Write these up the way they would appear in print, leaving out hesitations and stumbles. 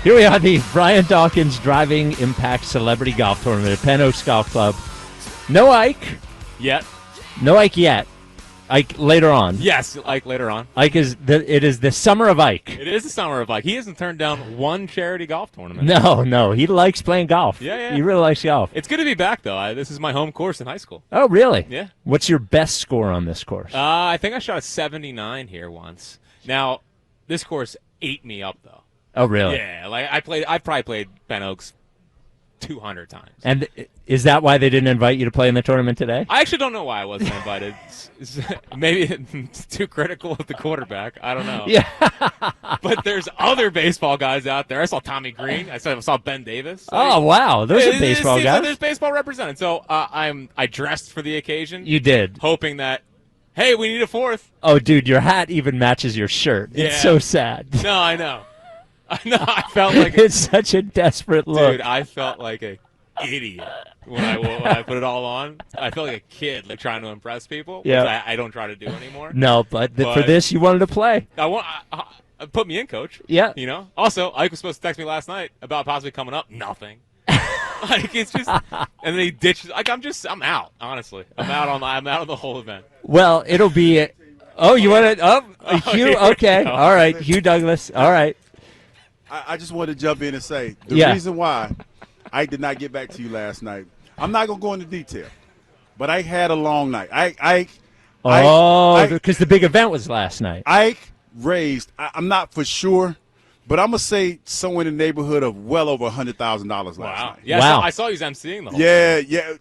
Here we are, the Brian Dawkins Driving Impact Celebrity Golf Tournament at Penn Oaks Golf Club. No Ike. Yet. No Ike yet. Ike later on. Yes, Ike later on. Ike it is the summer of Ike. It is the summer of Ike. He hasn't turned down one charity golf tournament. No. He likes playing golf. Yeah. He really likes golf. It's good to be back, though. This is my home course in high school. Oh, really? Yeah. What's your best score on this course? I think I shot a 79 here once. Now, this course ate me up, though. Oh, really? Yeah. I've probably played Ben Oaks 200 times. And is that why they didn't invite you to play in the tournament today? I actually don't know why I wasn't invited. Maybe it's too critical of the quarterback. I don't know. Yeah. But there's other baseball guys out there. I saw Tommy Green. I saw Ben Davis. Oh, wow. Those are baseball guys. There's baseball represented. So I dressed for the occasion. You did. Hoping that, hey, we need a fourth. Oh, dude, your hat even matches your shirt. Yeah. It's so sad. No, I know. I felt like it's such a desperate look. Dude, I felt like an idiot when I put it all on. I felt like a kid, trying to impress people, which I don't try to do anymore. No, but for this, you wanted to play. Put me in, coach. Yeah. You know. Also, Ike was supposed to text me last night about possibly coming up. Nothing. It's just, and then he ditches. I'm out. Honestly, I'm out on the whole event. Well, it'll be. You want to? Hugh. Okay. All right, Hugh Douglas. All right. I just wanted to jump in and say the reason why I did not get back to you last night. I'm not going to go into detail, but I had a long night. Because the big event was last night. Ike raised, I'm not for sure, but I'm going to say somewhere in the neighborhood of well over $100,000 last night. Yeah, wow. I saw you emceeing the whole thing. Yeah.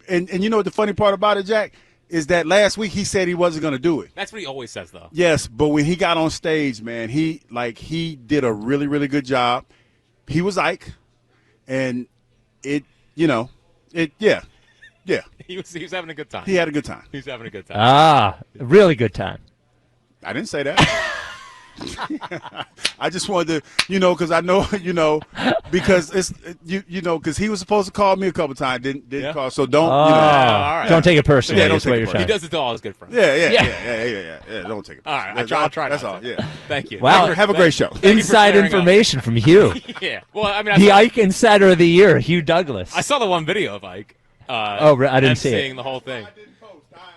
And you know what the funny part about it, Jack? Is that last week he said he wasn't going to do it. That's what he always says, though. Yes, but when he got on stage, man, he did a really, really good job. He was Ike, and yeah. He was having a good time. He had a good time. He was having a good time. A really good time. I didn't say that. I just wanted to, because I know, because it's, because he was supposed to call me a couple times, didn't call. So don't, all right. Don't take it personally. Yeah, don't take it personally. He does it to all his good friends. Yeah. Don't take it personally. All right, I'll try. That's all. Yeah. Thank you. Wow. Have a great show. Inside information from Hugh. Yeah. Well, the Ike Insider of the Year, Hugh Douglas. I saw the one video of Ike. I didn't see it. Seeing the whole thing.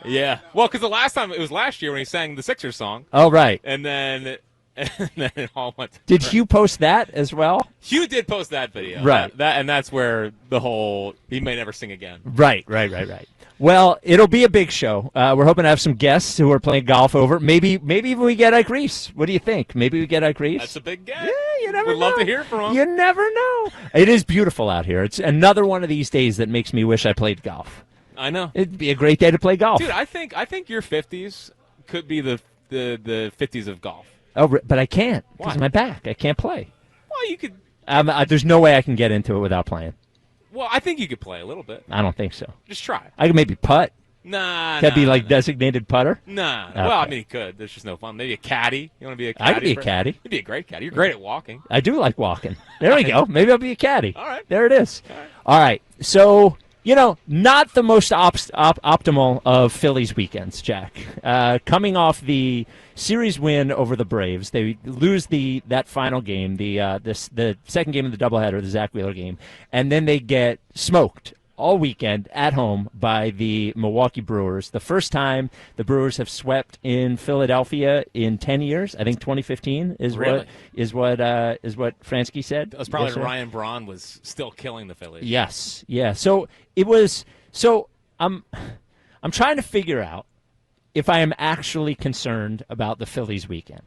Yeah. Well, because it was last year when he sang the Sixers song. Oh, right. And then it all went to Did Hugh post that as well? Hugh did post that video. Right. And that's where the whole he may never sing again. Right. Well, it'll be a big show. We're hoping to have some guests who are playing golf over. Maybe we get Ike Reese. What do you think? Maybe we get Ike Reese? That's a big get. Yeah, you never know. We'd love to hear from him. You never know. It is beautiful out here. It's another one of these days that makes me wish I played golf. I know. It'd be a great day to play golf. Dude, I think your 50s could be the 50s of golf. Oh, but I can't because Why? of my back. I can't play. Well, you could. There's no way I can get into it without playing. Well, I think you could play a little bit. I don't think so. Just try. I could maybe putt. Nah. Could be like designated putter? Nah. Okay. Well, I mean, he could. There's just no fun. Maybe a caddy. You want to be a caddy? I could be a caddy. You'd be a great caddy. You're great at walking. I do like walking. There we go. Maybe I'll be a caddy. All right. There it is. All right. So, not the most optimal of Phillies weekends, Jack. Coming off the series win over the Braves, they lose that final game, the second game of the doubleheader, the Zach Wheeler game, and then they get smoked all weekend at home by the Milwaukee Brewers. The first time the Brewers have swept in Philadelphia in 10 years. I think 2015 is Really? what Fransky said. That was probably yesterday. Ryan Braun was still killing the Phillies. Yes. Yeah. So it was. So I'm trying to figure out if I am actually concerned about the Phillies weekend.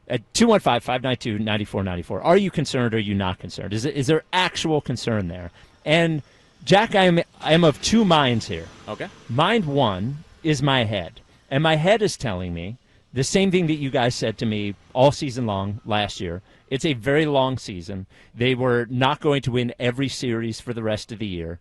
At 215-592-9494. Are you concerned or are you not concerned? Is there actual concern there? And Jack, I am of two minds here. Okay. Mind one is my head. And my head is telling me the same thing that you guys said to me all season long last year. It's a very long season. They were not going to win every series for the rest of the year.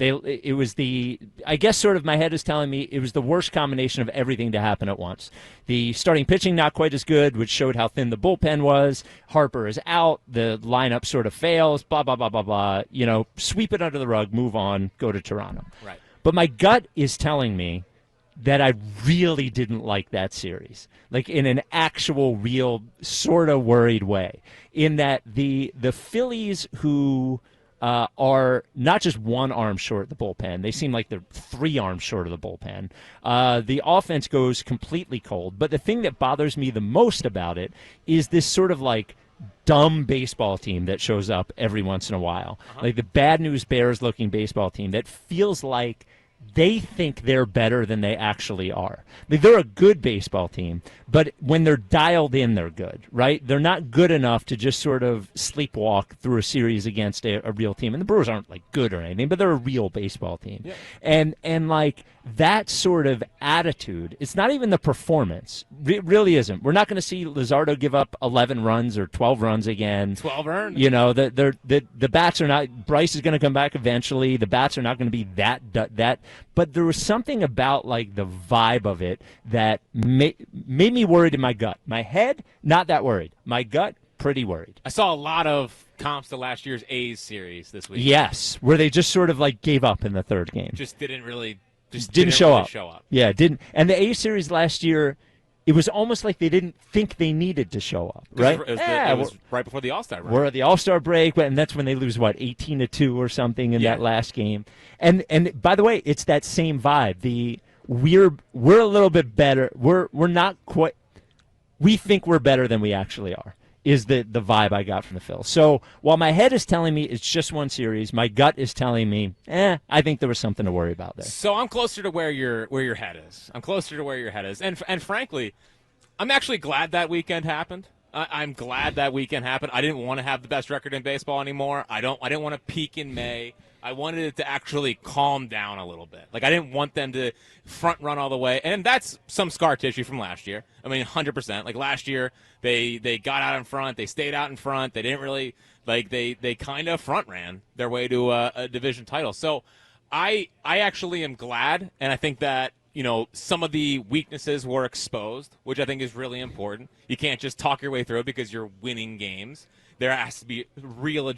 It was I guess sort of my head is telling me it was the worst combination of everything to happen at once. The starting pitching not quite as good, which showed how thin the bullpen was. Harper is out. The lineup sort of fails, blah, blah, blah, blah, blah. Sweep it under the rug, move on, go to Toronto. Right. But my gut is telling me that I really didn't like that series, like in an actual, real, sort of worried way, in that the Phillies, who are not just one arm short of the bullpen, they seem like they're 3 arms short of the bullpen. The offense goes completely cold. But the thing that bothers me the most about it is this sort of like dumb baseball team that shows up every once in a while, like the Bad News Bears looking baseball team that feels like they think they're better than they actually are. Like, they're a good baseball team, but when they're dialed in, they're good, right? They're not good enough to just sort of sleepwalk through a series against a real team. And the Brewers aren't like good or anything, but they're a real baseball team. Yeah. And like that sort of attitude, it's not even the performance. It really isn't. We're not going to see Luzardo give up 11 runs or 12 runs again. 12 earned. You know, the bats are not. Bryce is going to come back eventually. The bats are not going to be that. But there was something about like the vibe of it that made me worried in my gut. My head, not that worried. My gut, pretty worried. I saw a lot of comps to last year's A's series this week. Yes, where they just sort of like gave up in the third game. Just didn't show really up. show up. Yeah, didn't. And the A's series last year, it was almost like they didn't think they needed to show up, right? It was right before the All-Star break. We're at the All-Star break, and that's when they lose, 18-2 or something in that last game. And by the way, it's that same vibe. We're a little bit better. We're not quite. We think we're better than we actually are, is the vibe I got from the Phils. So while my head is telling me it's just one series, my gut is telling me, I think there was something to worry about there. So I'm closer to where your head is. And frankly, I'm actually glad that weekend happened. I'm glad that weekend happened. I didn't want to have the best record in baseball anymore. I didn't want to peak in May. I wanted it to actually calm down a little bit. Like, I didn't want them to front run all the way. And that's some scar tissue from last year. I mean, 100%. Like, last year, they got out in front. They stayed out in front. They didn't really, like, they kind of front ran their way to a division title. So I actually am glad, and I think that, you know, some of the weaknesses were exposed, which I think is really important. You can't just talk your way through it because you're winning games. There has to be real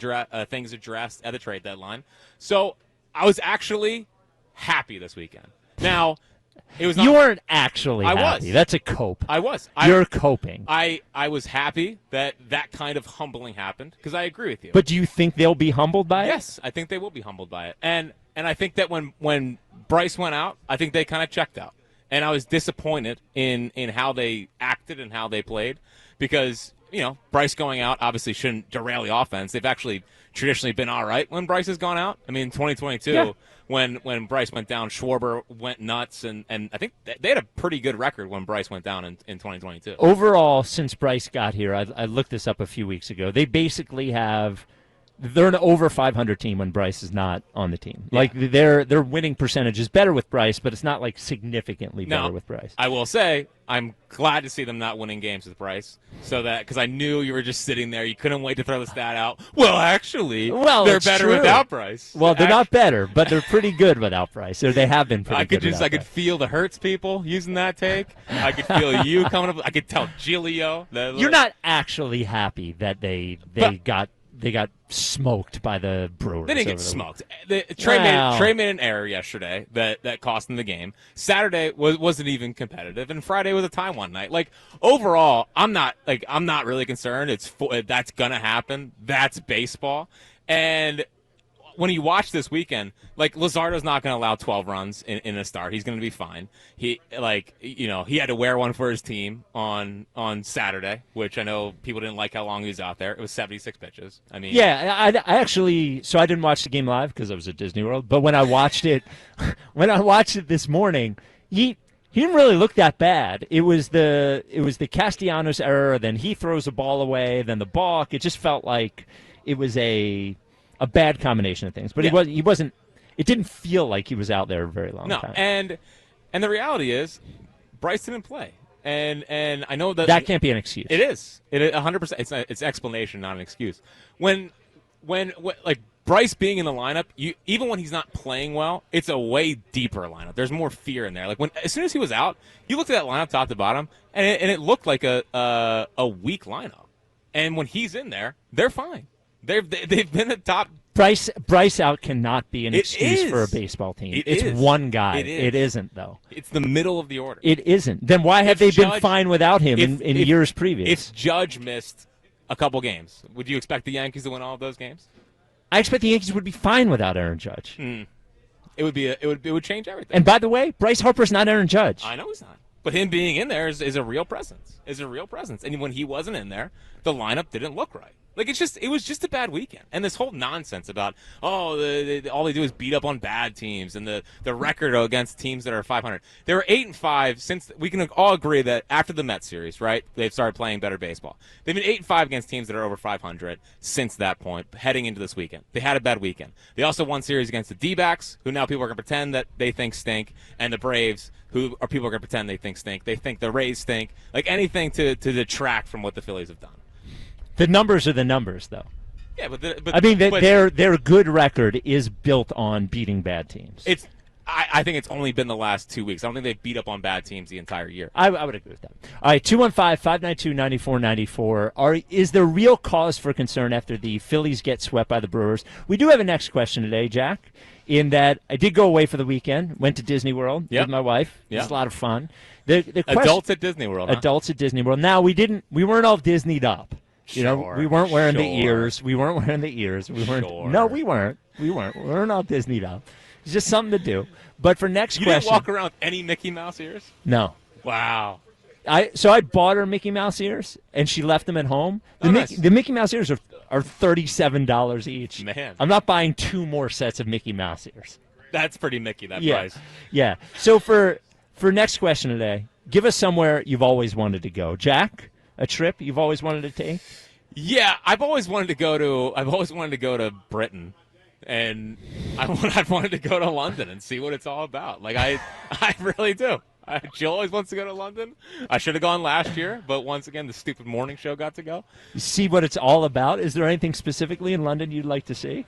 things addressed at the trade deadline. So I was actually happy this weekend. Now, it was not, you weren't actually happy. I was. That's a cope. I was. You're coping. I was happy that kind of humbling happened because I agree with you. But do you think they'll be humbled by it? Yes, I think they will be humbled by it. And I think that when Bryce went out, I think they kind of checked out. And I was disappointed in how they acted and how they played because, you know, Bryce going out obviously shouldn't derail the offense. They've actually traditionally been all right when Bryce has gone out. I mean, 2022, when Bryce went down, Schwarber went nuts, and I think they had a pretty good record when Bryce went down in 2022. Overall, since Bryce got here, I looked this up a few weeks ago, they basically have – they're an over 500 team when Bryce is not on the team. Yeah. Like, their winning percentage is better with Bryce, but it's not, like, significantly better with Bryce. I will say I'm glad to see them not winning games with Bryce, so that because I knew you were just sitting there. You couldn't wait to throw the stat out. Well, actually, they're better without Bryce. Well, they're not better, but they're pretty good without Bryce. Or they have been pretty good. I could feel the Hurts people using that take. I could feel you coming up. I could tell Giglio. You're not actually happy that they got smoked by the Brewers. They didn't get smoked. Trey made an error yesterday that cost them the game. Saturday wasn't even competitive, and Friday was a time one night. Like, overall, I'm not really concerned. That's gonna happen. That's baseball. And when you watch this weekend, like, Luzardo's not going to allow 12 runs in a start. He's going to be fine. He had to wear one for his team on Saturday, which I know people didn't like how long he was out there. It was 76 pitches. I mean, yeah, I actually, so I didn't watch the game live because I was at Disney World. But when I watched it, this morning, he didn't really look that bad. It was the Castellanos error. Then he throws the ball away. Then the balk. It just felt like it was a bad combination of things, but he wasn't. It didn't feel like he was out there a very long time. And the reality is, Bryce didn't play, and I know that can't be an excuse. It is. It 100%. It's explanation, not an excuse. When like Bryce being in the lineup, even when he's not playing well, it's a way deeper lineup. There's more fear in there. Like, as soon as he was out, you looked at that lineup top to bottom, and it looked like a weak lineup. And when he's in there, they're fine. They've been a top Bryce out cannot be an It excuse is. for a baseball team. It It's is. one guy. It is. It isn't, though. It's the middle of the order. It isn't. Then why have If they been Judge- fine without him in years previous? If Judge missed a couple games, would you expect the Yankees to win all of those games? I expect the Yankees would be fine without Aaron Judge. It would change everything. And by the way, Bryce Harper's not Aaron Judge. I know he's not. But him being in there is a real presence. And when he wasn't in there, the lineup didn't look right. Like, it was just a bad weekend. And this whole nonsense about, all they do is beat up on bad teams and the record against teams that are 500. They were 8-5 since we can all agree that after the Mets series, right, they've started playing better baseball. They've been 8-5 against teams that are over 500 since that point, heading into this weekend. They had a bad weekend. They also won series against the D-backs, who now people are going to pretend that they think stink, and the Braves, who are people are going to pretend they think stink. They think the Rays stink. Like, anything to detract from what the Phillies have done. The numbers are the numbers, though. Yeah, but their good record is built on beating bad teams. I think it's only been the last 2 weeks. I don't think they've beat up on bad teams the entire year. I would agree with that. All right, 215-592-9494. Is there real cause for concern after the Phillies get swept by the Brewers? We do have a next question today, Jack, in that I did go away for the weekend, went to Disney World with my wife. It was a lot of fun. The Adults at Disney World, huh? Adults at Disney World. Now, we weren't all Disneyed up. You know, we weren't wearing the ears. We weren't wearing the ears. We weren't. Sure. No, we weren't. We weren't all Disneyed up. It's just something to do. But for next You question, didn't walk around with any Mickey Mouse ears? no. Wow. So I bought her Mickey Mouse ears, and she left them at home. The Mickey Mouse ears are $37 each. Man. I'm not buying 2 more sets of Mickey Mouse ears. That's pretty Mickey, that Yeah, price. yeah. So for next question today, give us somewhere you've always wanted to go. Jack, a trip you've always wanted to take? Yeah, I've always wanted to go to Britain, and I've wanted to go to London and see what it's all about. Like, I really do. Jill always wants to go to London. I should have gone last year, but once again, the stupid morning show got to go. See what it's all about? Is there anything specifically in London you'd like to see?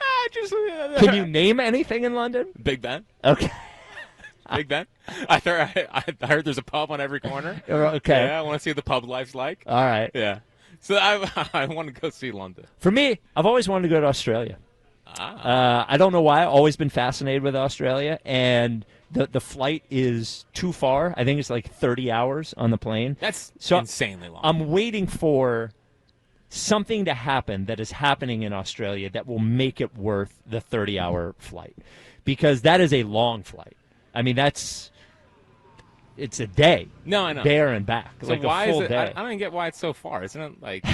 Can you name anything in London? Big Ben. Okay. Big Ben. I heard there's a pub on every corner. Okay. Yeah, I want to see what the pub life's like. All right. Yeah. So I want to go see London. For me, I've always wanted to go to Australia. I don't know why. I've always been fascinated with Australia, and the flight is too far. I think it's like 30 hours on the plane. That's insanely long. I'm waiting for something to happen that is happening in Australia that will make it worth the 30-hour flight, because that is a long flight. I mean, it's a day. No, I know. There and back. So like why a full is it? day. I don't get why it's so far. Isn't it like?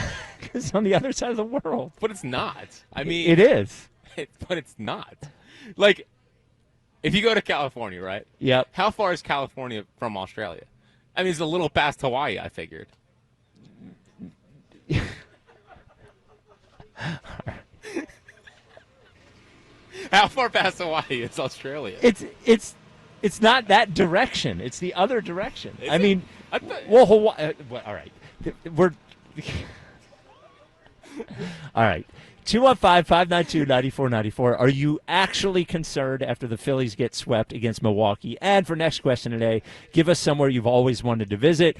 It's on the other side of the world. But it's not. I mean, it is. But it's not. Like, if you go to California, right? Yep. How far is California from Australia? I mean, it's a little past Hawaii, I figured. How far past Hawaii is Australia? It's not that direction. It's the other direction. Is I it? mean, Hawaii. All right. We're all right. 215-592-9494. Are you actually concerned after the Phillies get swept against Milwaukee? And for next question today, give us somewhere you've always wanted to visit.